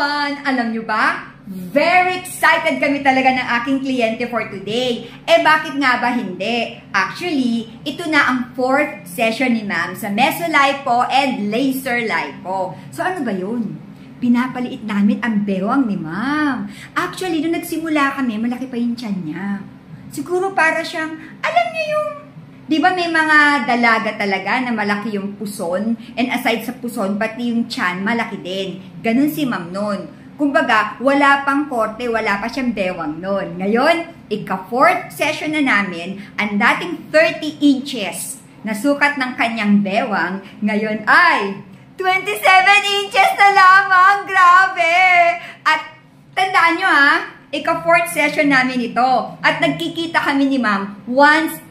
everyone! Alam nyo ba? Very excited kami talaga ng aking kliyente for today. Bakit nga ba hindi? Actually, ito na ang 4th session ni ma'am sa Mesolipo and Laser Lipo. So ano ba yun? Pinapaliit namin ang bewang ni ma'am. Actually, nung nagsimula kami, malaki pa yung tiyan niya. Siguro para siyang, alam niyo yung, di ba may mga dalaga talaga na malaki yung puson? And aside sa puson, pati yung tiyan, malaki din. Ganun si ma'am nun. Kumbaga, wala pang korte, wala pa siyang bewang nun. Ngayon, ika-4th session na namin, ang dating 30 inches na sukat ng kanyang bewang, ngayon ay 27 inches na lamang! Grabe! At tandaan nyo ha, ika-4th session namin ito. At nagkikita kami ni ma'am once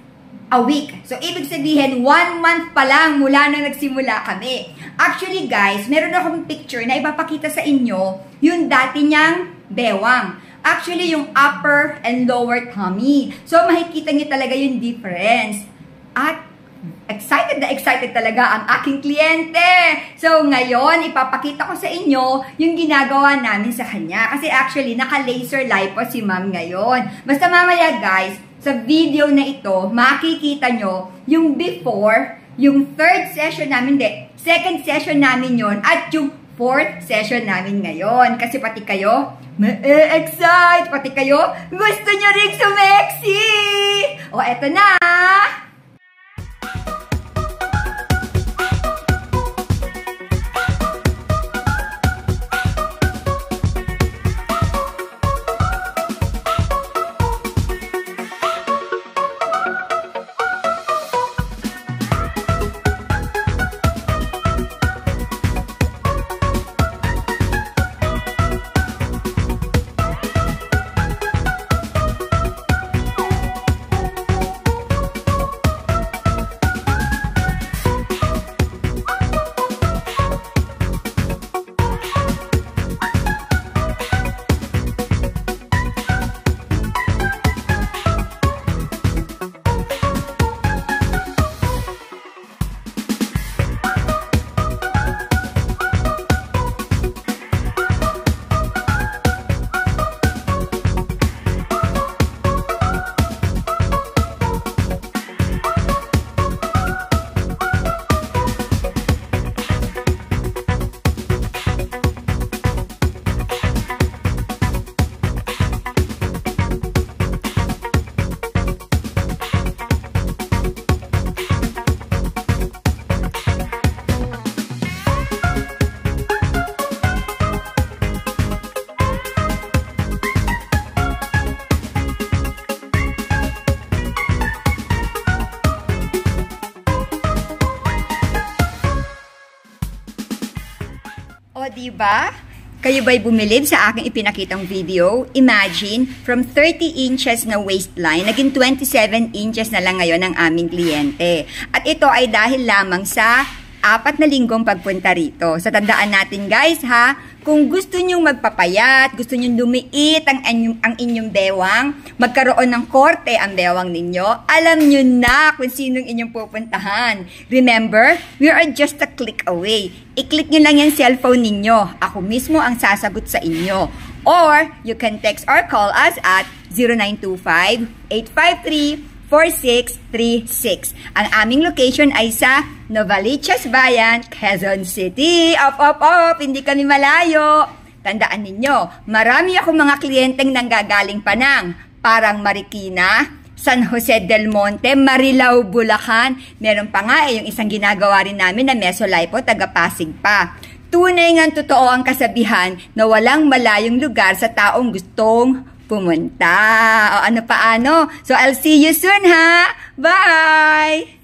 a week. So, ibig sabihin, 1 month pa lang mula na nagsimula kami. Actually, guys, meron akong picture na ipapakita sa inyo yung dati niyang bewang. Actually, yung upper and lower tummy. So, makikita niyo talaga yung difference. At excited na excited talaga ang aking kliyente. So, ngayon, ipapakita ko sa inyo yung ginagawa namin sa kanya. Kasi actually, naka-laser lipo si ma'am ngayon. Basta mamaya, guys, sa video na ito, makikita nyo yung before, yung 3rd session namin, hindi, 2nd session namin yon at yung 4th session namin ngayon. Kasi pati kayo, ma-excite! Pati kayo, gusto nyo rin sumexy! O, eto na! O, diba? Kayo ba'y bumilib sa aking ipinakitang video? Imagine, from 30 inches na waistline, naging 27 inches na lang ngayon ang aming kliyente. At ito ay dahil lamang sa 4 na linggong pagpunta rito. So, tandaan natin guys ha, kung gusto nyong magpapayat, gusto nyong lumiit ang inyong bewang, magkaroon ng korte ang bewang ninyo, alam nyo na kung sinong inyong pupuntahan. Remember, we are just a click away. I-click nyo lang yung cellphone ninyo. Ako mismo ang sasagot sa inyo. Or, you can text or call us at 0925-853-4636. Ang aming location ay sa Novaliches Bayan, Quezon City. Op, hindi kami malayo. Tandaan ninyo, marami akong mga kliyenteng nanggagaling pa ng parang Marikina, San Jose del Monte, Marilao, Bulacan. Meron pa nga yung isang ginagawa rin namin na Mesolipo, taga Pasig pa. Tunay nga totoo ang kasabihan na walang malayong lugar sa taong gustong pumunta. O ano paano? So I'll see you soon ha! Bye!